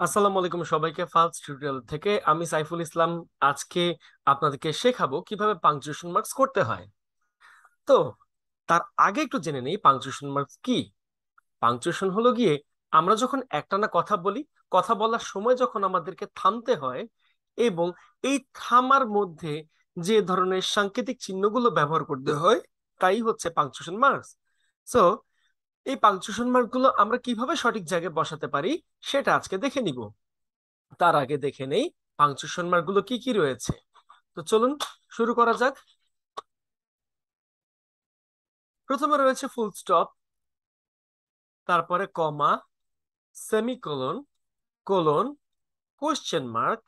আসসালামু আলাইকুম সবাইকে। ফার্স্ট টিউটোরিয়াল থেকে আমি সাইফুল ইসলাম। আজকে আপনাদেরকে শেখাবো কিভাবে পাংচুয়েশন মার্কস করতে হয়। তো তার আগে একটু জেনে নেই পাংচুয়েশন মার্কস কি। পাংচুয়েশন হলো গিয়ে আমরা যখন একটানা কথা বলি, কথা বলার সময় যখন আমাদেরকে থামতে হয় এবং এই থামার মধ্যে যে ধরনের সাংকেতিক চিহ্নগুলো ব্যবহার করতে হয় তাই হচ্ছে পাংচুয়েশন মার্কস। সো এই পাংচুয়েশন মার্ক গুলো আমরা কিভাবে সঠিক জায়গায় বসাতে পারি সেটা আজকে দেখে নিব। তার আগে দেখে নেই পাংচুয়েশন মার্ক গুলো কি কি রয়েছে। তো চলুন শুরু করা যাক। প্রথমে রয়েছে ফুল স্টপ, তারপরে comma, semicolon, colon, question mark,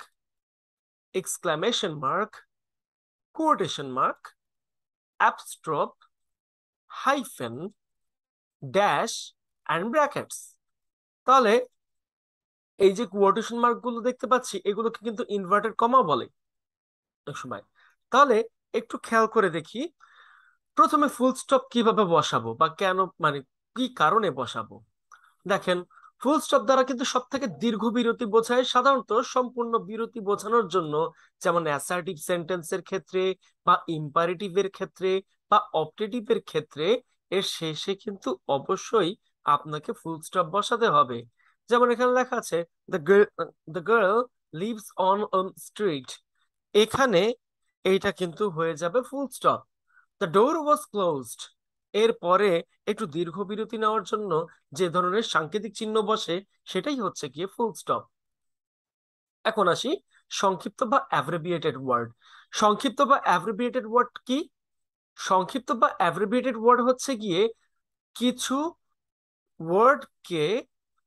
exclamation mark, quotation mark, apostrophe, hyphen, dash and brackets. তাহলে এই যে কোটেশন মার্ক গুলো দেখতে পাচ্ছি এগুলোকে কিন্তু ইনভার্টেড কমা বলে এক সময়। তাহলে একটু খেয়াল করে দেখি প্রথমে ফুল স্টপ কিভাবে বসাবো বা কেন, মানে কি কারণে বসাবো। দেখেন, ফুল স্টপ দ্বারা কিন্তু সব থেকে দীর্ঘ বিরতি বোঝায়, সাধারণত সম্পূর্ণ বিরতি বোঝানোর জন্য, যেমন অ্যাসার্টিভ সেন্টেন্সের ক্ষেত্রে বা ইম্পারেটিভের ক্ষেত্রে বা অপটেটিভের ক্ষেত্রে এর শেষে কিন্তু অবশ্যই আপনাকে ফুল স্টপ বসাতে হবে। যেমন এখানে লেখা আছে the girl leaves on street, এখানে এইটা কিন্তু হয়ে যাবে full stop. The door was closed, এর পরে একটু দীর্ঘ বিরতি নেওয়ার জন্য যে ধরনের সাংকেতিক চিহ্ন বসে সেটাই হচ্ছে গিয়ে ফুল স্টপ। এখন আসি সংক্ষিপ্ত বা অ্যাব্রিভিয়েটেড ওয়ার্ড। সংক্ষিপ্ত বা অ্যাব্রিভিয়েটেড ওয়ার্ড কি? সংক্ষিপ্ত বা অ্যাব্রিভিয়েটেড ওয়ার্ড হচ্ছে গিয়ে কিছু ওয়ার্ডকে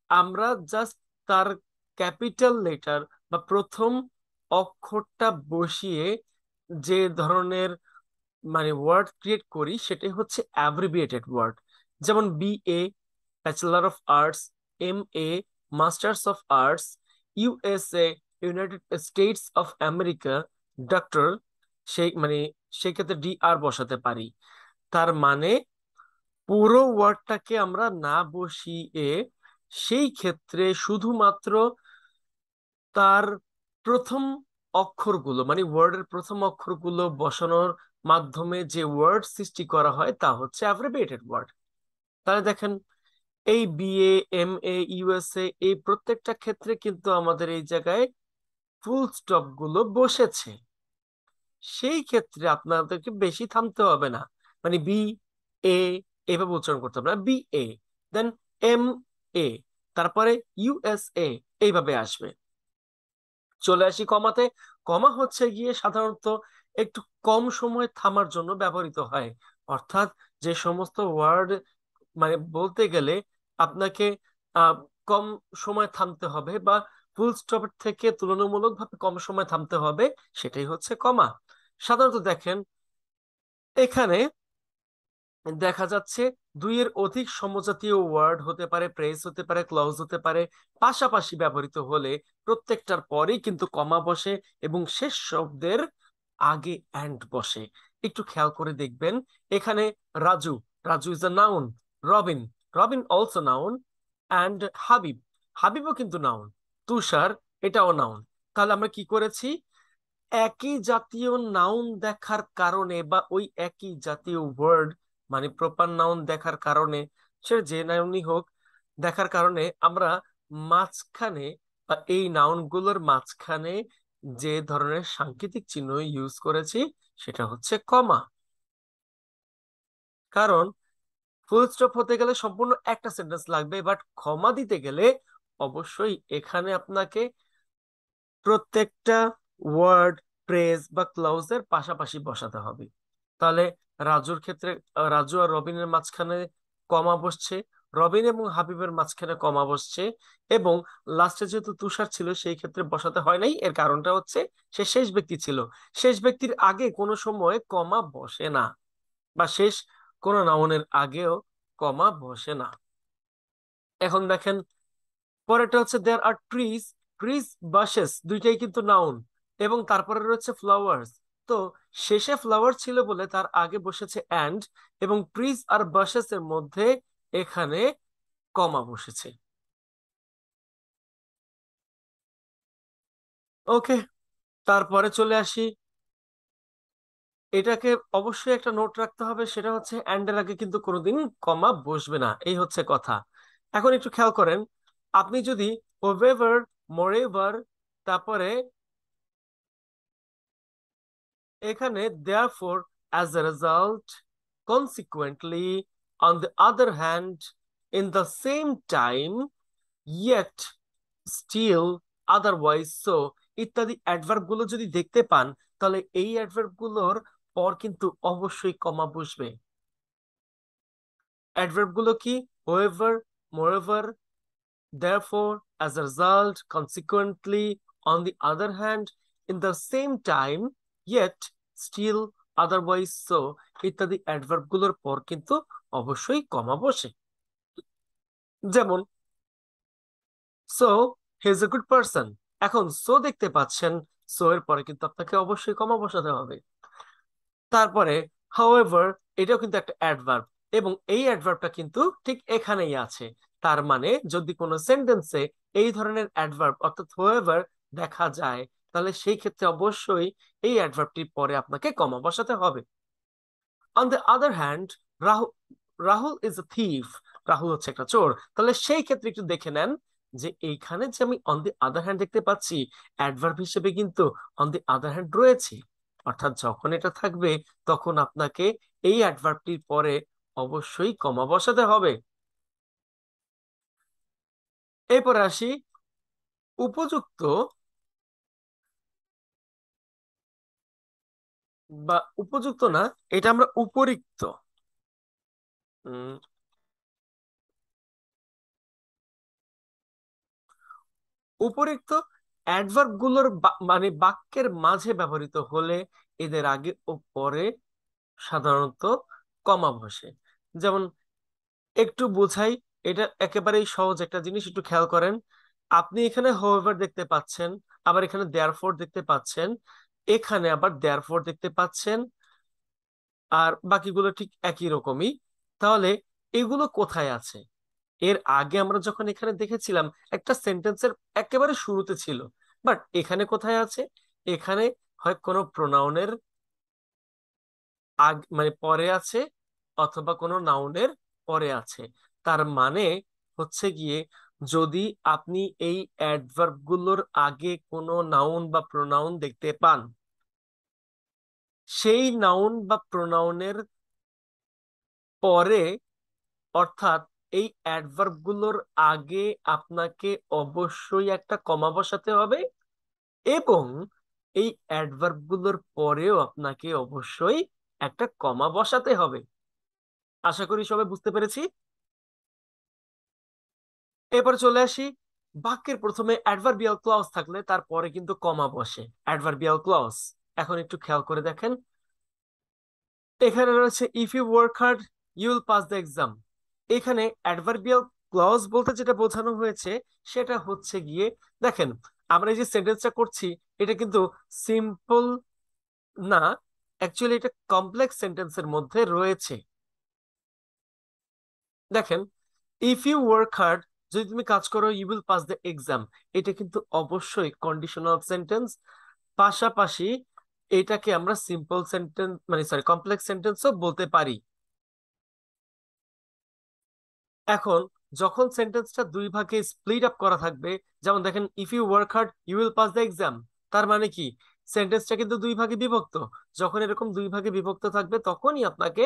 আমরা জাস্ট তার ক্যাপিটাল লেটার বা প্রথম অক্ষরটা বসিয়ে যে ধরনের মানে ওয়ার্ড ক্রিয়েট করি সেটাই হচ্ছে অ্যাব্রিভিয়েটেড ওয়ার্ড। যেমন BA, bachelor of arts; MA, masters of arts; USA, United States of America; doctor, সেই মানে সেই ক্ষেত্রে ডি আর বসাতে পারি। তার মানে পুরো ওয়ার্ডটাকে আমরা না বসিয়ে সেই ক্ষেত্রে শুধুমাত্র তার প্রথম অক্ষরগুলো, মানে ওয়ার্ডের প্রথম অক্ষরগুলো বসানোর মাধ্যমে যে ওয়ার্ড সৃষ্টি করা হয় তা হচ্ছে অ্যাব্রিভিয়েটেড ওয়ার্ড। তাহলে দেখেন, এই বিএ, এমএ, ইউএসএ এই প্রত্যেকটা ক্ষেত্রে কিন্তু আমাদের এই জায়গায় ফুল স্টপ গুলো বসেছে। সেই ক্ষেত্রে আপনাদেরকে বেশি থামতে হবে না, মানে বি এ এভাবে উচ্চারণ করতে হবে না, B A, then M A, তারপরে ইউএসএ, এইভাবে আসবে। চলে আসি কমাতে। কমা হচ্ছে গিয়ে সাধারণত একটু কম সময় থামার জন্য ব্যবহৃত হয়। অর্থাৎ যে সমস্ত ওয়ার্ড মানে বলতে গেলে আপনাকে আহ, কম সময় থামতে হবে বা ফুল স্টপের থেকে তুলনামূলকভাবে কম সময় থামতে হবে, সেটাই হচ্ছে কমা। সাধারণত দেখেন এখানে দেখা যাচ্ছে দুইয়ের অধিক সমজাতীয় ওয়ার্ড হতে পারে, প্রেস হতে পারে, ক্লজ হতে পারে, পাশাপাশি ব্যবহৃত হলে প্রত্যেকটার পরেই কিন্তু কমা বসে এবং শেষ শব্দের আগে অ্যান্ড বসে। একটু খেয়াল করে দেখবেন এখানে Raju, Raju is a noun; Robin, Robin also noun; and Habib, হাবিবও কিন্তু নাউন; তুষার, এটাও নাউন। তাহলে আমরা কি করেছি, একই জাতীয় নাউন দেখার কারণে বা ওই একই জাতীয় ওয়ার্ড মানে প্রপার নাউন দেখার কারণে, সে যে নাউনই হোক, দেখার কারণে আমরা মাঝখানে বা এই নাউন গুলোর মাঝখানে যে ধরনের সাংকেতিক চিহ্ন ইউজ করেছি সেটা হচ্ছে কমা। কারণ ফুল স্টপ হতে গেলে সম্পূর্ণ একটা সেন্টেন্স লাগবে, বাট কমা দিতে গেলে অবশ্যই এখানে আপনাকে প্রত্যেকটা ওয়ার্ড, প্রেজ বা ক্লজের পাশাপাশি বসাতে হবে। তাহলে রাজুর ক্ষেত্রে রাজু আর রবিনের মাঝখানে কমা বসছে, রবিন এবং হাবিবের মাঝখানে কমা বসছে, এবং লাস্টে যেহেতু তুষার ছিল সেই ক্ষেত্রে বসাতে হয় নাই। এর কারণটা হচ্ছে সে শেষ ব্যক্তি ছিল, শেষ ব্যক্তির আগে কোনো সময় কমা বসে না, বা শেষ কোনো নাউনের আগেও কমা বসে না। এখন দেখেন পরেরটা হচ্ছে দেয়ার আর ট্রিজ, ট্রিজ, বাসেস দুইটাই কিন্তু নাউন, এবং তারপরে রয়েছে ফ্লাওয়ার্স। তো শেষে ফ্লাওয়ার ছিল বলে তার আগে বসেছে অ্যান্ড, এবং ট্রিজ আর বাসেস এর মধ্যে এখানে কমা বসেছে। ওকে, তারপরে চলে আসি। এটাকে অবশ্যই একটা নোট রাখতে হবে, সেটা হচ্ছে অ্যান্ড এর আগে কিন্তু কোনোদিন কমা বসবে না, এই হচ্ছে কথা। এখন একটু খেয়াল করেন, আপনি যদি ওভেভার, মোরেভার, তারপরে এখানে therefore, as a result, consequently, on the other hand, in the same time, yet, still, otherwise so ইত্যাদি অ্যাডভার্ব গুলো যদি দেখতে পান, তাহলে এই অ্যাডভার্ব গুলোর পর কিন্তু অবশ্যই কমা বসবে। অ্যাডভার্ব গুলো কি? however, moreover, therefore, as a result, consequently, on the other hand, in the same time, yet, still, otherwise so ইত্যাদি অ্যাডভার্ব গুলোর পর কিন্তু অবশ্যই কমা বসে। যেমন so he is a good person, এখন সো দেখতে পাচ্ছেন, সো এর পরে কিন্তু আপনাকে অবশ্যই কমা বসাতে হবে। তারপরে হাউএভার, এটাও কিন্তু একটা অ্যাডভার্ব, এবং এই অ্যাডভার্বটা কিন্তু ঠিক এখানেই আছে। তার মানে যদি কোনো সেন্টেন্সে এই ধরনের অ্যাডভার্ব অর্থাৎ হাউএভার দেখা যায়, তাহলে সেই ক্ষেত্রে অবশ্যই এই অ্যাডভার্বটির পরে আপনাকে কমা বসাতে হবে। On the other hand, Rahul Rahul is a thief, Rahul হচ্ছে একটা চোর, তাহলে সেই ক্ষেত্রে একটু দেখে নেন যে এইখানে যে আমি অন দি আদার হ্যান্ড দেখতে পাচ্ছি, অ্যাডভার্ব হিসেবে কিন্তু অন দি আদার হ্যান্ড রয়েছে। অর্থাৎ যখন এটা থাকবে, তখন আপনাকে এই অ্যাডভার্বটির পরে অবশ্যই কমা বসাতে হবে। এরপরে আসি উপযুক্ত, বা উপযুক্ত না, এটা আমরা উপরিক্ত। উম, উপরিক্ত অ্যাডভার্ব গুলোর মানে বাক্যের মাঝে ব্যবহৃত হলে এদের আগে ও পরে সাধারণত কমা বসে। যেমন একটু বোঝাই, এটা একেবারেই সহজ একটা জিনিস, একটু খেয়াল করেন। আপনি এখানে হোয়েভার দেখতে পাচ্ছেন, আবার এখানে দেয়ারফর দেখতে পাচ্ছেন, এখানে আবার দেয়ারফর দেখতে পাচ্ছেন, আর বাকিগুলো ঠিক একই রকমই। তাহলে এগুলো কোথায় আছে? এর আগে আমরা যখন এখানে দেখেছিলাম, একটা সেন্টেন্সের একেবারে শুরুতে ছিল, বাট এখানে কোথায় আছে? এখানে হয় কোনো প্রোনাউনের মানে পরে আছে, অথবা কোনো নাউনের পরে আছে। তার মানে হচ্ছে গিয়ে, যদি আপনি এই অ্যাডভার্ব গুলোর আগে কোনো নাউন বা প্রোনাউন দেখতে পান, সেই নাউন বা প্রোনাউনের পরে, অর্থাৎ এই অ্যাডভার্ব গুলোর আগে আপনাকে অবশ্যই একটা কমা বসাতে হবে, এবং এই অ্যাডভার্ব গুলোর পরেও আপনাকে অবশ্যই একটা কমা বসাতে হবে। আশা করি সবাই বুঝতে পেরেছি। এরপর চলে আসি, বাক্যের প্রথমে অ্যাডভার্বিয়াল ক্লজ থাকলে তারপরে কিন্তু কমা বসে, অ্যাডভার্বিয়াল ক্লজ। এখন একটু খেয়াল করে দেখেন, এখানে রয়েছে if you work hard you will pass the exam. এখানে অ্যাডভার্বিয়াল ক্লজ বলতে যেটা বোঝানো হয়েছে, সেটা হচ্ছে গিয়ে, দেখেন, আমরা এই যে সেন্টেন্সটা করছি, এটা কিন্তু সিম্পল না, অ্যাকচুয়ালি এটা কমপ্লেক্স সেন্টেন্সের মধ্যে রয়েছে। দেখেন, ইফ ইউ ওয়ার্ক হার্ড, যদি তুমি কাজ করো, you will pass the exam, এটা কিন্তু অবশ্যই কন্ডিশনাল সেন্টেন্স। পাশাপাশি এটাকে আমরা সিম্পল সেন্টেন্স, মানে সরি, কমপ্লেক্স সেন্টেন্সও বলতে পারি। এখন যখন সেন্টেন্সটা দুই ভাগে স্প্লিট আপ করা থাকবে, যেমন দেখেন, if you work hard you will pass the exam, তার মানে কি, সেন্টেন্সটা কিন্তু দুই ভাগে বিভক্ত। যখন এরকম দুই ভাগে বিভক্ত থাকবে, তখনই আপনাকে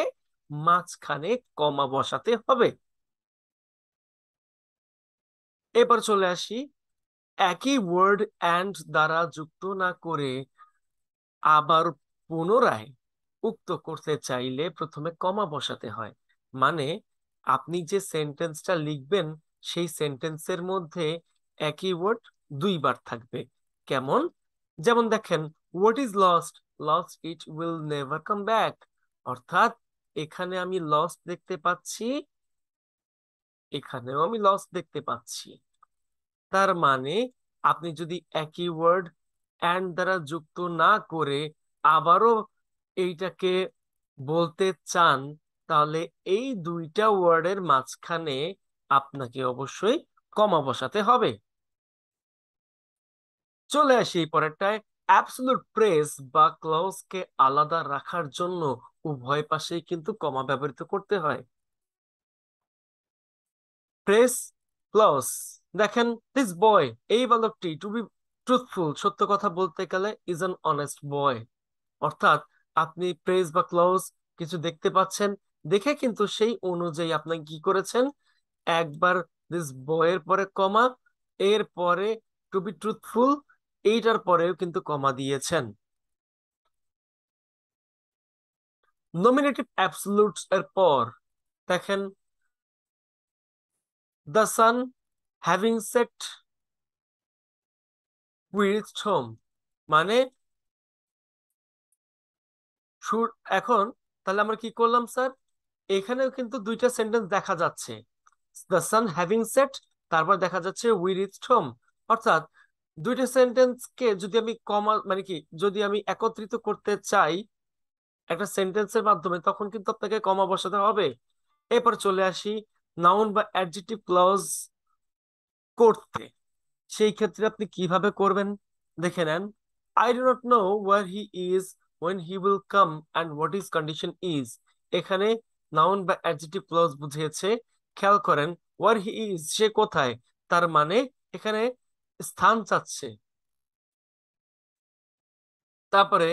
মাঝখানে কমা বসাতে হবে। এবার চলে আসি, একই ওয়ার্ড অ্যান্ড দ্বারা যুক্ত না করে আবার পুনরায় উক্ত করতে চাইলে প্রথমে কমা বসাতে হয়। মানে আপনি যে সেন্টেন্সটা লিখবেন, সেই সেন্টেন্সের মধ্যে একই ওয়ার্ড দুইবার থাকবে। কেমন? যেমন দেখেন, what is lost, lost it will never come back. অর্থাৎ এখানে আমি লস্ট দেখতে পাচ্ছি, এখানেও আমি লস্ট দেখতে পাচ্ছি। তার মানে আপনি যদি একই ওয়ার্ড অ্যান্ড দ্বারা যুক্ত না করে আবারও এইটাকে বলতে চান, তাহলে এই দুইটা ওয়ার্ডের মাঝখানে আপনাকে অবশ্যই কমা বসাতে হবে। চলে আসি এই পরেরটায়। অ্যাবসলিউট প্রেস বা ক্লজকে আলাদা রাখার জন্য উভয় পাশেই কিন্তু কমা ব্যবহৃত করতে হয়। Phrase, clause. দেখেন, দিস বয়, এই বালকটি, টু বি ট্রুথফুল, সত্য কথা বলতে গেলে, ইজ অ্যান অনেস্ট বয়। অর্থাৎ আপনি প্রেস বা ক্লজ কিছু দেখতে পাচ্ছেন, দেখে কিন্তু সেই অনুযায়ী আপনি কি করেছেন, একবার দিস বয়ের পরে কমা, এর পরে টু বি ট্রুথফুল, এইটার পরেও কিন্তু কমা দিয়েছেন। নমিনেটিভ অ্যাবসলিউটস এর পর দেখেন, the sun having said we reached home, মানে সুর। এখন তাহলে আমরা কি করলাম স্যার, এখানেও কিন্তু দুইটা সেন্টেন্স দেখা যাচ্ছে, দ্য সান হ্যাভিং সেট, তারপর দেখা যাচ্ছে উই রিচড হোম। অর্থাৎ দুইটা সেন্টেন্সকে যদি আমি কমা মানে কি যদি আমি একত্রিত করতে চাই একটা সেন্টেন্সের মাধ্যমে, তখন কিন্তু আপনাকে কমা বসাতে হবে। এরপর চলে আসি নাউন বা অ্যাডজেক্টিভ ক্লজ করতে। সেই ক্ষেত্রে আপনি কিভাবে করবেন দেখে নেন। I do not know where he is, when he will come, and what is condition is. এখানে নাউন বা অ্যাডজেক্টিভ ক্লজ বুঝিয়েছে। খেয়াল করেন, ওয়ার হি ইজ, সে কোথায়, তার মানে এখানে স্থান চাচ্ছে। তারপরে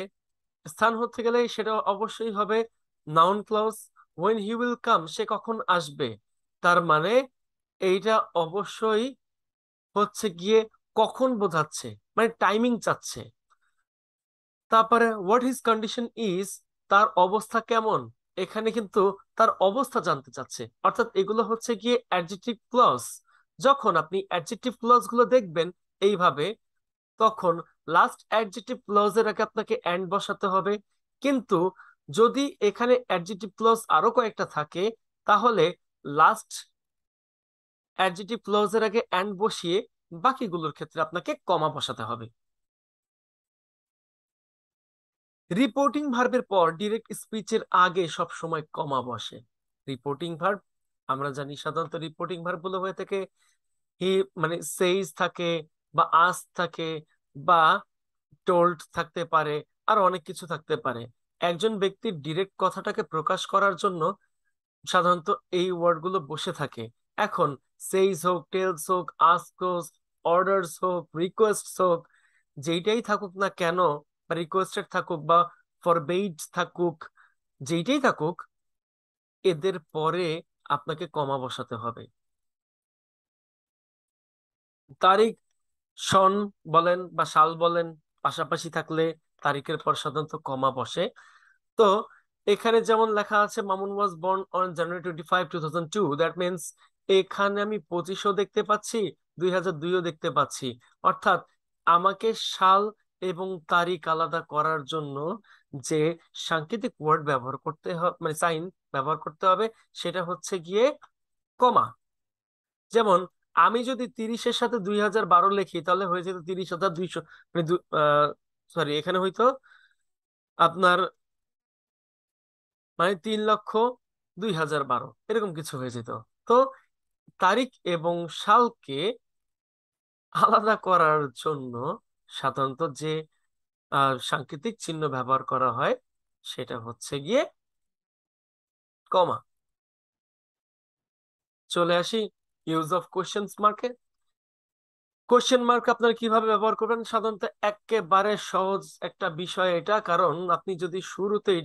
স্থান হতে গেলে সেটা অবশ্যই হবে noun clause. When he will come, সে কখন আসবে, তার মানে এইটা অবশ্যই হচ্ছে গিয়ে কখন বোঝাচ্ছে, মানে টাইমিং চাচ্ছে। তারপরে হোয়াট হিজ কন্ডিশন ইজ, তার অবস্থা কেমন, এখানে কিন্তু তার অবস্থা জানতে চাচ্ছে। অর্থাৎ এগুলো হচ্ছে গিয়ে অ্যাডজেক্টিভ ক্লজ। যখন আপনি অ্যাডজেক্টিভ ক্লজ গুলো দেখবেন এইভাবে, তখন লাস্ট অ্যাডজেক্টিভ ক্লজের আগে আপনাকে এন্ড বসাতে হবে। কিন্তু যদি এখানে অ্যাডজেক্টিভ ক্লজ আরো কয়েকটা থাকে, তাহলে লাস্ট অ্যাডজেক্টিভ ক্লজের আগে এন্ড বসিয়ে বাকিগুলোর ক্ষেত্রে আপনাকে কমা বসাতে হবে। রিপোর্টিং ভার্বের পর ডিরেক্ট স্পিচের আগে সব সময় কমা বসে। রিপোর্টিং ভার্ব আমরা জানি সাধারণত রিপোর্টিং ভার্ব গুলো হয়ে থাকে হি, মানে সেইজ থাকে, বা আস থাকে, বা টোল্ড থাকতে পারে, আর অনেক কিছু থাকতে পারে। একজন ব্যক্তির ডিরেক্ট কথাটাকে প্রকাশ করার জন্য সাধারণত এই ওয়ার্ড গুলো বসে থাকে। এখন সেইজ হোক, টেলস হোক, আস্ক হোক, অর্ডারস হোক, রিকোয়েস্ট হোক, যেইটাই থাকুক না কেন, বা রিকোয়েস্টেড থাকুক বা ফরবেইড থাকুক, যেইটাই থাকুক, এদের পরে আপনাকে কমা বসাতে হবে। তারিখ, সন বলেন বা সাল বলেন, পাশাপাশি থাকলে তারিখের পর সাধারণত কমা বসে। তো এখানে যেমন লেখা আছে Mamun was born on January 25, 2002, that means এখানে আমি 25ও দেখতে পাচ্ছি, 2002ও দেখতে পাচ্ছি। অর্থাৎ আমাকে সাল এবং তারিখ আলাদা করার জন্য যে সাংকেতিক ওয়ার্ড ব্যবহার করতে হবে, মানে সাইন ব্যবহার করতে হবে, সেটা হচ্ছে গিয়ে কমা। যেমন আমি যদি 30-এর সাথে 2012 লিখি, তাহলে হয়ে যেত 30,200, মানে সরি, এখানে হয়তো আপনার মানে 3,02,012 এরকম কিছু হয়ে যেত। তো তারিখ এবং সালকে আলাদা করার জন্য সাধারণত যে সাংকেতিক চিহ্ন ব্যবহার করা হয় সেটা হচ্ছে গিয়ে কমা। চলে আসি ইউজ অফ কোশ্চেন মার্কে। কোশ্চেন মার্ক আপনারা কিভাবে ব্যবহার করবেন, সাধারণত একেবারে সহজ একটা বিষয় এটা। কারণ আপনি যদি শুরুতেই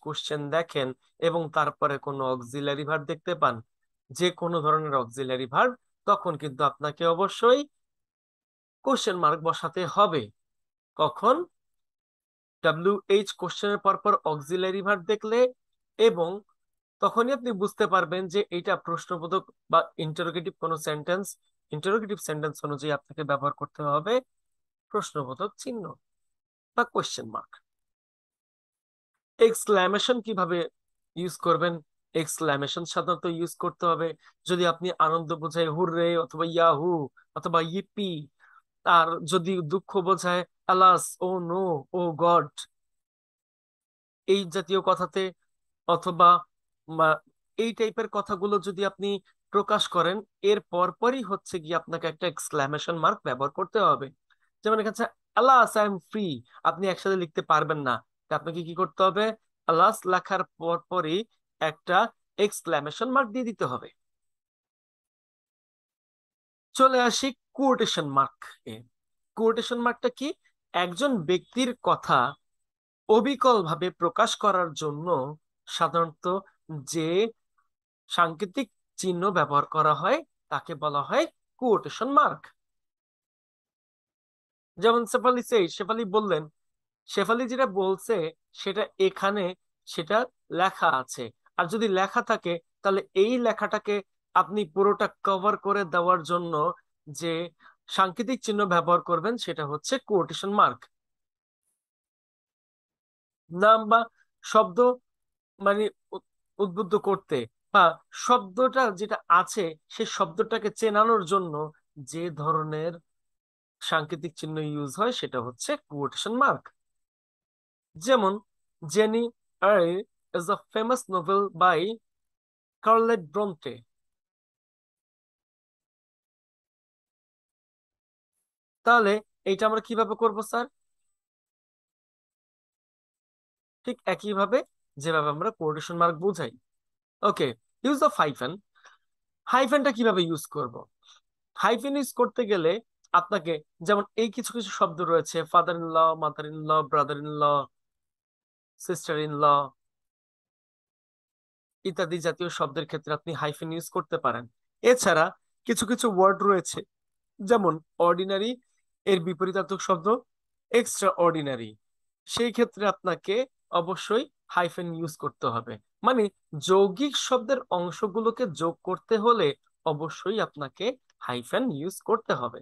কোশ্চেন দেখেন এবং তারপরে কোনো অক্সিলারি ভার্ব দেখতে পান, যে কোনো ধরনের অক্সিলারি ভার্ব, তখন কিন্তু আপনাকে অবশ্যই কোশ্চেন মার্ক বসাতে হবে। কখন? কোশ্চেনের পর পর অক্সিলারি ভার্ব দেখলে, এবং তখনই আপনি বুঝতে পারবেন যে এটা প্রশ্নবোধক বা ইন্টারোগেটিভ কোনো সেন্টেন্স। ইন্টারোগেটিভ সেন্টেন্স অনুযায়ী আপনাকে ব্যবহার করতে হবে প্রশ্নবোধক চিহ্ন বা কোশ্চেন মার্ক। এক্সক্লামেশন কিভাবে ইউজ করবেন? এক্সক্লামেশন সাধারণত ইউজ করতে হবে যদি আপনি আনন্দ বোঝায় হুররে অথবা ইয়াহু অথবা ইপি, আর যদি দুঃখ বোঝায় আলাস, ও নো, ও গড, এই জাতীয় কথাতে, অথবা মা- এই টাইপের কথাগুলো যদি আপনি প্রকাশ করেন, এর পরপরই হচ্ছে গিয়ে আপনাকে একটা এক্সক্লামেশন মার্ক ব্যবহার করতে হবে। যেমন এখানে আছে আলাস আই এম ফ্রি, আপনি একসাথে লিখতে পারবেন না, তা আপনাকে কি করতে হবে? আলাস লেখার পর পরই একটা এক্সক্লামেশন মার্ক দিয়ে দিতে হবে। চলে আসি কোটেশন মার্ক এ। কোটেশন মার্কটা কি? একজন ব্যক্তির কথা অবিকল ভাবে প্রকাশ করার জন্য সাধারণত যে সাংকেতিক চিহ্ন ব্যবহার করা হয় তাকে বলা হয় কোটেশন মার্ক। যেমন শেফালি বললেন, শেফালি যেটা বলছে সেটা এখানে সেটা লেখা আছে। আর যদি লেখা থাকে তাহলে এই লেখাটাকে আপনি পুরোটা কভার করে দেওয়ার জন্য যে সাংকেতিক চিহ্ন ব্যবহার করবেন সেটা হচ্ছে কোটেশন মার্ক। নাম বা শব্দ মানে উ- উদ্বুদ্ধ করতে বা শব্দটা যেটা আছে সেই শব্দটাকে চেনানোর জন্য যে ধরনের সাংকেতিক চিহ্ন ইউজ হয় সেটা হচ্ছে কোটেশন মার্ক। যেমন Jane Eyre is a famous novel by Charlotte Bronte. তাহলে এইটা আমরা কিভাবে করব স্যার? ঠিক একইভাবে যেভাবে আমরা কোটেশন মার্ক বোঝাই। ওকে, ইউজ অফ হাইফেন। হাইফেনটা কিভাবে ইউজ করব? হাইফেন ইউজ করতে গেলে আপনাকে, যেমন এই কিছু কিছু শব্দ রয়েছে, father in law, mother in law, brother in law, sister in law ইত্যাদি জাতীয় শব্দের ক্ষেত্রে আপনি হাইফেন ইউজ করতে পারেন। এছাড়া কিছু কিছু ওয়ার্ড রয়েছে, যেমন অর্ডিনারি এর বিপরীতার্থক শব্দ এক্সট্রা অর্ডিনারি, সেই ক্ষেত্রে আপনাকে অবশ্যই হাইফেন ইউজ করতে হবে। মানে যৌগিক শব্দের অংশগুলোকে যোগ করতে হলে অবশ্যই আপনাকে হাইফেন ইউজ করতে হবে।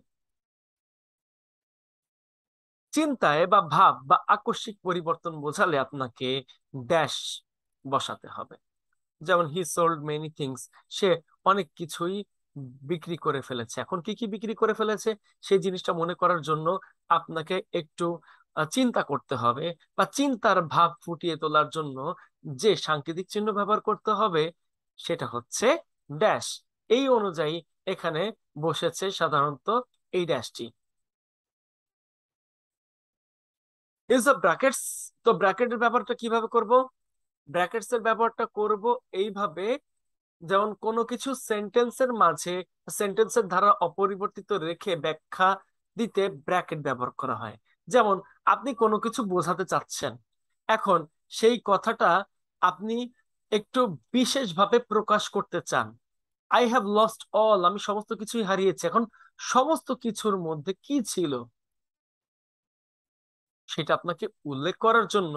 চিন্তায় বা ভাব বা আকস্মিক পরিবর্তন বোঝালে আপনাকে ড্যাশ বসাতে হবে। যেমন হি সোল্ড মেনি থিংস, সে অনেক কিছুই বিক্রি করে ফেলেছে। এখন কি কি বিক্রি করে ফেলেছে সেই জিনিসটা মনে করার জন্য আপনাকে একটু চিন্তা করতে হবে, বা চিন্তার ভাব ফুটিয়ে তোলার জন্য যে সাংকেতিক চিহ্ন ব্যবহার করতে হবে সেটা হচ্ছে ড্যাশ। এই অনুযায়ী এখানে বসেছে সাধারণত এই ড্যাশটি। Use of brackets. তো ব্র্যাকেটের ব্যাপারটা কিভাবে করব? ব্র্যাকেটস এর ব্যবহারটা করব এইভাবে, যেমন কোনো কিছু সেন্টেন্সের মাঝে সেন্টেন্সের ধারা অপরিবর্তিত রেখে ব্যাখ্যা দিতে ব্র্যাকেট ব্যবহার করা হয়। যেমন আপনি কোনো কিছু বোঝাতে চাচ্ছেন, এখন সেই কথাটা আপনি একটু বিশেষভাবে প্রকাশ করতে চান। আই হ্যাভ লস্ট অল, আমি সমস্ত কিছুই হারিয়েছি। এখন সমস্ত কিছুর মধ্যে কি ছিল সেটা আপনাকে উল্লেখ করার জন্য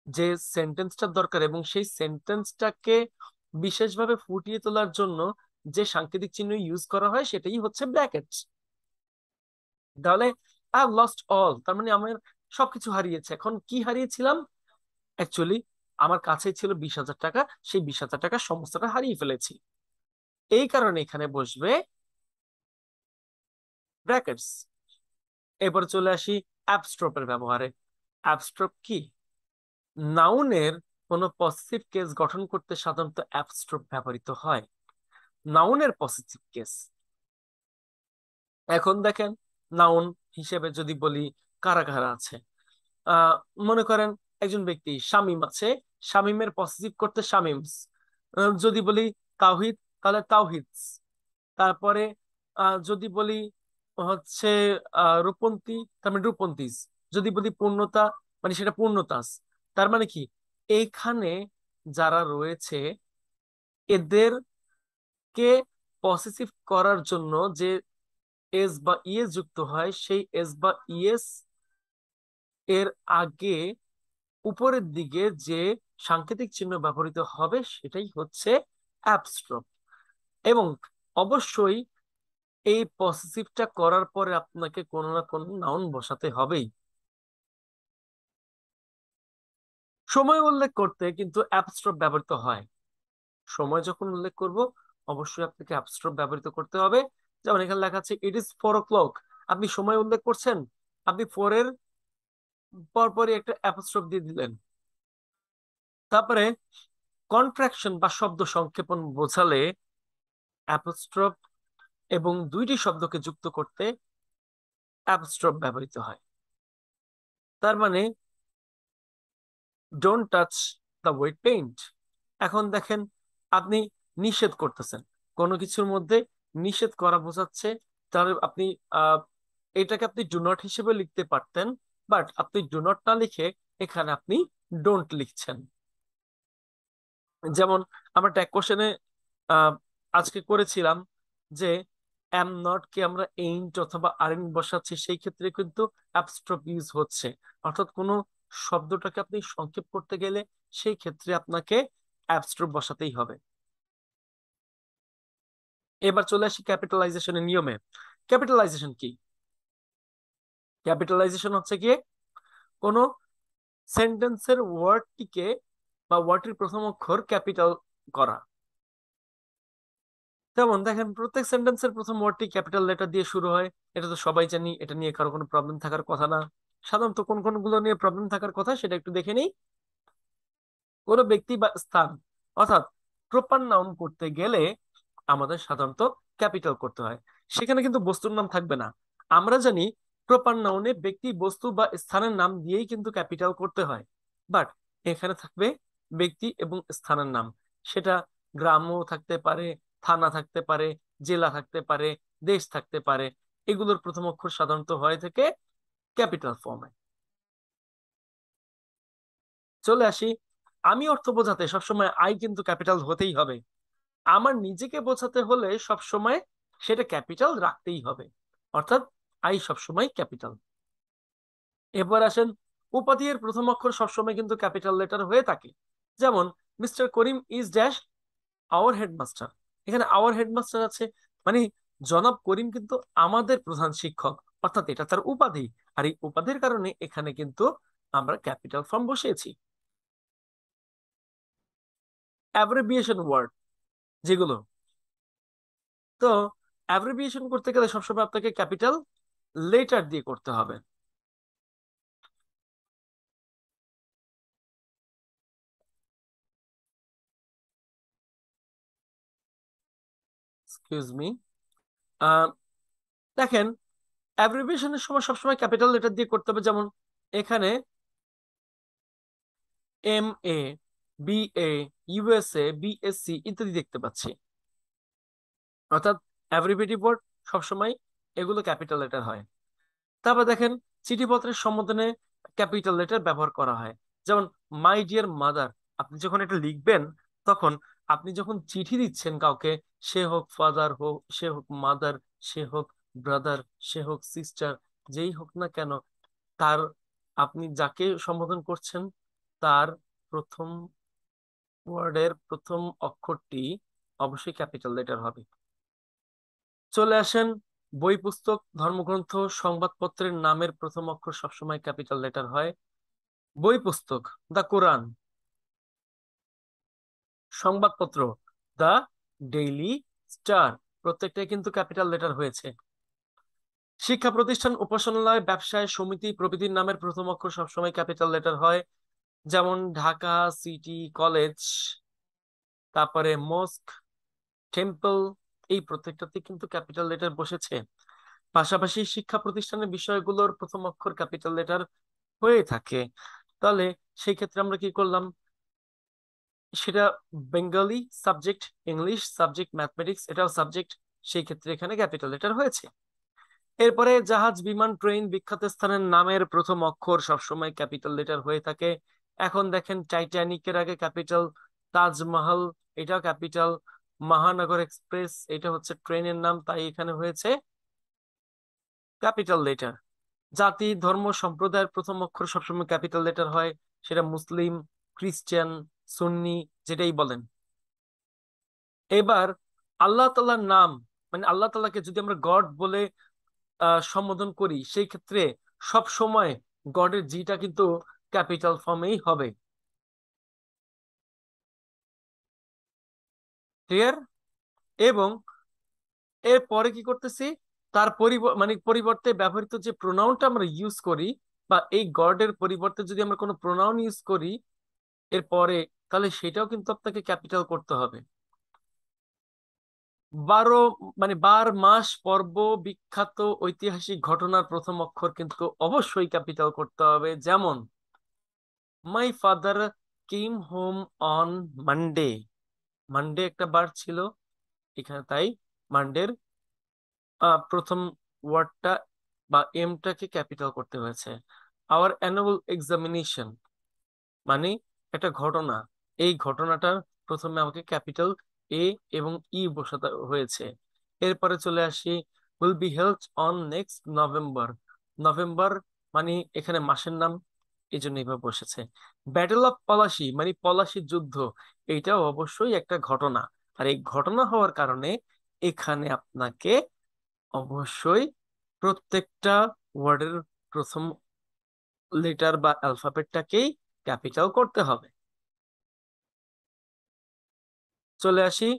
যে সেন্টেন্সটা দরকার এবং সেই সেন্টেন্সটাকে বিশেষভাবে ফুটিয়ে তোলার জন্য যে সাংকেতিক চিহ্ন ইউজ করা হয় সেটাই হচ্ছে ব্র্যাকেটস। তাহলে আই হ্যাভ লস্ট অল, তার মানে আমার সবকিছু হারিয়েছে। এখন কি হারিয়েছিলাম? অ্যাকচুয়ালি আমার কাছে ছিল 20,000 টাকা, সেই 20,000 টাকা সমস্তটা হারিয়ে ফেলেছি। এই কারণে এখানে বসবে ব্র্যাকেটস। এবার চলে আসি অ্যাপস্ট্রোপের ব্যবহারে। অ্যাপস্ট্রোপ কি? নাউনের কোনো পজিটিভ কেস গঠন করতে সাধারণত অ্যাপস্ট্রোপ ব্যবহৃত হয়। নাউনের পজিটিভ কেস, এখন দেখেন, নাউন হিসেবে যদি বলি কারা কারা আছে, আহ মনে করেন একজন ব্যক্তি শামীম আছে, শামীমের পজিটিভ করতে শামীমস। যদি বলি তাওহিদ তাহলে তাওহিদস। তারপরে যদি বলি হচ্ছে রূপন্তী, তার মানে রূপন্তীস। যদি বলি পূর্ণতা মানে সেটা পূর্ণতাস। তার মানে কি, এইখানে যারা রয়েছে এদেরকে পসেসিভ করার জন্য যে এস বা ইএস যুক্ত হয়, সেই এস বা ইএস এর আগে উপরের দিকে যে সাংকেতিক চিহ্ন ব্যবহৃত হবে সেটাই হচ্ছে অ্যাপস্ট্রোপ। এবং অবশ্যই এই পসেসিভটা করার পরে আপনাকে কোনো না কোনো নাউন বসাতে হবেই। সময় উল্লেখ করতে কিন্তু অ্যাপস্ট্রোপ ব্যবহৃত হয়। সময় যখন উল্লেখ করব অবশ্যই আপনাকে অ্যাপস্ট্রোপ ব্যবহৃত করতে হবে। যেমন এখানে লেখা আছে ইট ইজ 4 o'clock, আপনি সময় উল্লেখ করছেন, আপনি ফোরের পরপরই একটা অ্যাপস্ট্রোপ দিয়ে দিলেন। তারপরে কন্ট্রাকশন বা শব্দ সংক্ষেপণ বোঝালে অ্যাপোস্ট্রোফ এবং দুইটি শব্দকে যুক্ত করতে অ্যাপস্ট্রফ ব্যবহৃত হয়। তার মানে don't touch the wet paint. এখন দেখেন, আপনি নিষেধ করতেছেন কোনো কিছুর মধ্যে, নিষেধ করা বোঝাচ্ছে। তাহলে আপনি আহ এটাকে আপনি ডু নট হিসেবে লিখতে পারতেন, বাট আপনি ডু নট না লিখে এখানে আপনি ডোন্ট লিখছেন। যেমন আমরা ট্যাগ কোশ্চেনে আজকে করেছিলাম যে এম নট কে আমরা এইন্ট অথবা আরেন্ট বসাচ্ছি, সেই ক্ষেত্রে কিন্তু অ্যাপস্ট্রফ ইউজ হচ্ছে। অর্থাৎ কোনো শব্দটাকে আপনি সংক্ষেপ করতে গেলে সেই ক্ষেত্রে আপনাকে অ্যাপস্ট্রফ বসাতেই হবে। এবার চলে আসি ক্যাপিটালাইজেশনের নিয়মে। ক্যাপিটালাইজেশন কি? ক্যাপিটালাইজেশন হচ্ছে গিয়ে কোনো সেন্টেন্সের ওয়ার্ডটিকে বা ওয়ার্ডটির প্রথম অক্ষর ক্যাপিটাল করা। যেমন দেখেন, প্রত্যেক সেন্টেন্সের প্রথম ওয়ার্ডটি ক্যাপিটাল লেটার দিয়ে শুরু হয়। এটা তো সবাই জানি, এটা নিয়ে কারো কোনো প্রবলেম থাকার কথা না। সাধারণত কোন কোনগুলো নিয়ে প্রবলেম থাকার কথা সেটা একটু দেখে নেই। কোনো ব্যক্তি বা স্থান, অর্থাৎ প্রপার নাউন করতে গেলে আমাদের সাধারণত ক্যাপিটাল করতে হয়। সেখানে কিন্তু বস্তুর নাম থাকবে না। আমরা জানি প্রপার নাউনে ব্যক্তি, বস্তু বা স্থানের নাম দিয়েই কিন্তু ক্যাপিটাল করতে হয়। বাট এখানে থাকবে ব্যক্তি এবং স্থানের নাম। সেটা গ্রামও থাকতে পারে, থানা থাকতে পারে, জেলা থাকতে পারে, দেশ থাকতে পারে। এগুলোর প্রথম অক্ষর সাধারণত হয়ে থাকে ক্যাপিটাল ফর্মে। চলে আসি, আমি অর্থ বোঝাতে সবসময় আই কিন্তু ক্যাপিটাল হতেই হবে। আমার নিজেকে বোঝাতে হলে সবসময় সেটা ক্যাপিটাল রাখতেই হবে, অর্থাৎ আই সবসময় ক্যাপিটাল। এবার আসেন, উপাধি এর প্রথম অক্ষর সবসময় কিন্তু ক্যাপিটাল লেটার হয়ে থাকে। যেমন mister Karim is dash our headmaster. এখানে আওয়ার হেডমাস্টার আছে, মানে জনাব করিম কিন্তু আমাদের প্রধান শিক্ষক, অর্থাৎ এটা তার উপাধি। আর এই উপাধির কারণে এখানে কিন্তু আমরা ক্যাপিটাল ফর্ম বসিয়েছি। অ্যাব্রিভিয়েশন ওয়ার্ড যেগুলো, তো অ্যাব্রিভিয়েশন করতে গেলে সবসময় আপনাকে ক্যাপিটাল লেটার দিয়ে করতে হবে। Excuse me. দেখেন, অ্যাব্রিভিয়েশনের সময় সবসময় ক্যাপিটাল লেটার দিয়ে করতে হবে। যেমন এখানে MA, BA, USA, BSc ইত্যাদি দেখতে পাচ্ছি। অর্থাৎ অ্যাব্রিভিয়েটিভ ওয়ার্ড সবসময় এগুলো ক্যাপিটাল লেটার হয়। তারপর দেখেন, চিঠিপত্রের সম্বোধনে ক্যাপিটাল লেটার ব্যবহার করা হয়। যেমন মাই ডিয়ার মাদার, আপনি যখন এটা লিখবেন তখন আপনি যখন চিঠি দিচ্ছেন কাউকে, সে হোক ফাদার, হোক সে হোক মাদার, সে হোক ব্রাদার, সে হোক সিস্টার, যেই হোক না কেন, তার, আপনি যাকে সম্বোধন করছেন তার প্রথম ওয়ার্ডের প্রথম অক্ষরটি অবশ্যই ক্যাপিটাল লেটার হবে। চলে আসেন, বই, পুস্তক, ধর্মগ্রন্থ, সংবাদপত্রের নামের প্রথম অক্ষর সবসময় ক্যাপিটাল লেটার হয়। বই পুস্তক দা কোরআন, সংবাদপত্র দা ডেইলি স্টার, প্রত্যেকটাই কিন্তু ক্যাপিটাল লেটার হয়েছে। শিক্ষা প্রতিষ্ঠান, উপাসনালয়, ব্যবসায় সমিতি প্রভৃতির নামের প্রথম অক্ষর সবসময় ক্যাপিটাল লেটার হয়। যেমন ঢাকা সিটি কলেজ, তারপরে মস্ক, টেম্পল, এই প্রত্যেকটাতে কিন্তু ক্যাপিটাল লেটার বসেছে। পাশাপাশি শিক্ষা প্রতিষ্ঠানের বিষয়গুলোর প্রথম অক্ষর ক্যাপিটাল লেটার হয়ে থাকে। তাহলে সেই ক্ষেত্রে আমরা কি করলাম, সেটা Bengali subject, English subject, mathematics এটাও সাবজেক্ট, সেই ক্ষেত্রে এখানে ক্যাপিটাল লেটার হয়েছে। এরপরে জাহাজ, বিমান, ট্রেন, বিখ্যাত স্থানের নামের প্রথম অক্ষর সবসময় ক্যাপিটাল লেটার হয়ে থাকে। এখন দেখেন, টাইটানিকের আগে ক্যাপিটাল, তাজমহল এটাও ক্যাপিটাল, মহানগর এক্সপ্রেস এটা হচ্ছে ট্রেনের নাম, তাই এখানে হয়েছে ক্যাপিটাল লেটার। জাতি, ধর্ম, সম্প্রদায়ের প্রথম অক্ষর সবসময় ক্যাপিটাল লেটার হয়, সেটা মুসলিম, খ্রিস্টান, সুন্নি, যেটাই বলেন। এবার আল্লাহ তাআলার নাম, মানে আল্লাহ তাআলাকে যদি আমরা গড বলে সম্বোধন করি, সেই ক্ষেত্রে সব সময় গডের জিটা কিন্তু ক্যাপিটাল ফর্মেই হবে। ক্লিয়ার? এবং এরপরে কি করতেছি, তার মানে পরিবর্তে ব্যবহৃত যে প্রোনাউনটা আমরা ইউজ করি, বা এই গডের পরিবর্তে যদি আমরা কোনো প্রোনাউন ইউজ করি এরপরে, তাহলে সেটাও কিন্তু আপনাকে ক্যাপিটাল করতে হবে। বারো মানে 12 মাস পর্ব, বিখ্যাত ঐতিহাসিক ঘটনার প্রথম অক্ষর কিন্তু অবশ্যই ক্যাপিটাল করতে হবে। যেমন my father came home on Monday. Monday একটা বার ছিল এখানে, তাই মানডের প্রথম ওয়ার্ডটা বা এমটাকে ক্যাপিটাল করতে হয়েছে। আওয়ার অ্যানুয়াল এক্সামিনেশন মানে একটা ঘটনা, এই ঘটনাটার প্রথমে আমাকে ক্যাপিটাল এ এবং ই বসাতে হয়েছে। এরপরে চলে আসি will be held on next November. November মানে এখানে মাসের নাম, এই জন্য এইভাবে বসেছে। ব্যাটেল অফ পলাশি মানে পলাশির যুদ্ধ, এইটাও অবশ্যই একটা ঘটনা। আর এই ঘটনা হওয়ার কারণে এখানে আপনাকে অবশ্যই প্রত্যেকটা ওয়ার্ডের প্রথম লেটার বা অ্যালফাবেটটাকেই ক্যাপিটাল করতে হবে। চলে আসি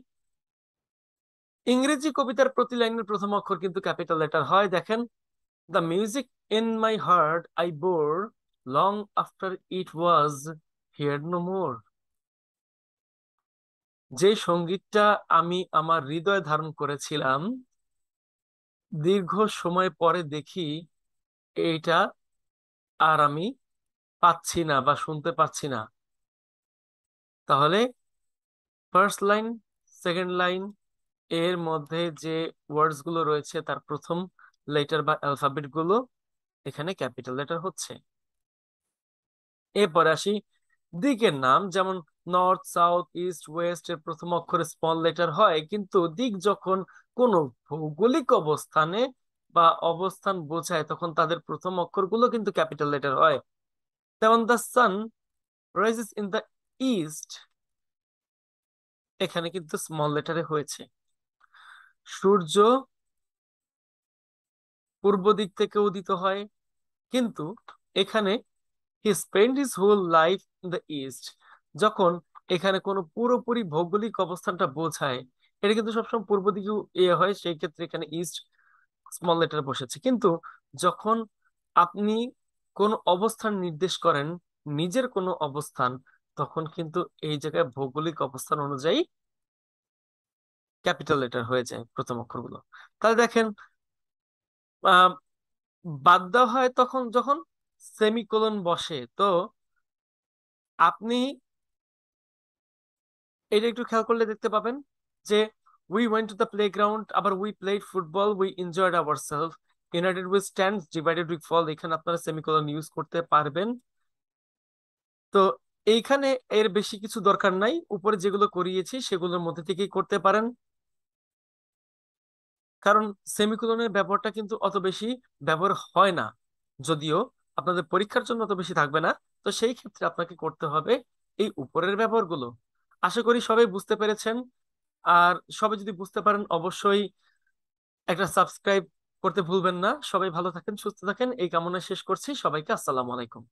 ইংরেজি কবিতার প্রতি লাইনের প্রথম অক্ষর কিন্তু ক্যাপিটাল লেটার হয়। দেখেন, the music in my heart I bore long after it was heard no more. যে সঙ্গীতটা আমি আমার হৃদয়ে ধারণ করেছিলাম, দীর্ঘ সময় পরে দেখি এইটা আর আমি পাচ্ছি না বা শুনতে পাচ্ছি না। তাহলে ফার্স্ট লাইন, সেকেন্ড লাইন এর মধ্যে যে ওয়ার্ডস গুলো রয়েছে তার প্রথম লেটার বা অ্যালফাবেট গুলো এখানে ক্যাপিটাল লেটার হচ্ছে। এরপরে আসি দিকের নাম, যেমন নর্থ, সাউথ, ইস্ট, ওয়েস্ট এর প্রথম অক্ষরে স্মল লেটার হয়, কিন্তু দিক যখন কোনো ভৌগোলিক অবস্থানে বা অবস্থান বোঝায় তখন তাদের প্রথম অক্ষরগুলো কিন্তু ক্যাপিটাল লেটার হয়। যেমন the sun rises in the east, এখানে কিন্তু স্মল লেটারে হয়েছে। সূর্য পূর্ব দিক থেকে উদিত হয়, কিন্তু এখানে he spend his whole life in the east, যখন এখানে কোনো পুরোপুরি ভৌগোলিক অবস্থানটা বোঝায়, এটা কিন্তু সবসময় পূর্ব দিকে হয়, সেই ক্ষেত্রে এখানে ইস্ট স্মল লেটার বসেছে। কিন্তু যখন আপনি কোন অবস্থান নির্দেশ করেন, নিজের কোনো অবস্থান, তখন কিন্তু এই জায়গায় ভৌগোলিক অবস্থান অনুযায়ী ক্যাপিটাল লেটার হয়ে যায় প্রথম অক্ষরগুলো। তাহলে দেখেন, আহ বাদ দেওয়া হয় তখন যখন সেমিকোলন বসে। তো আপনি এটা একটু খেয়াল করলে দেখতে পাবেন যে we went to the playground, আবার we played football, we enjoyed our self, united we stand, divided we fall, এখানে আপনারা সেমিকোলন ইউজ করতে পারবেন। তো এইখানে এর বেশি কিছু দরকার নাই, উপরে যেগুলো করিয়েছি সেগুলোর মধ্যে থেকেই করতে পারেন, কারণ সেমিকোলনের ব্যবহারটা কিন্তু অত বেশি ব্যবহার হয় না, যদিও আপনাদের পরীক্ষার জন্য অত বেশি থাকবে না। তো সেই ক্ষেত্রে আপনাকে করতে হবে এই উপরের ব্যবহারগুলো। আশা করি সবাই বুঝতে পেরেছেন। আর সবাই যদি বুঝতে পারেন অবশ্যই একটা সাবস্ক্রাইব করতে ভুলবেন না। সবাই ভালো থাকেন, সুস্থ থাকেন, এই কামনা শেষ করছি। সবাইকে আসসালামু আলাইকুম।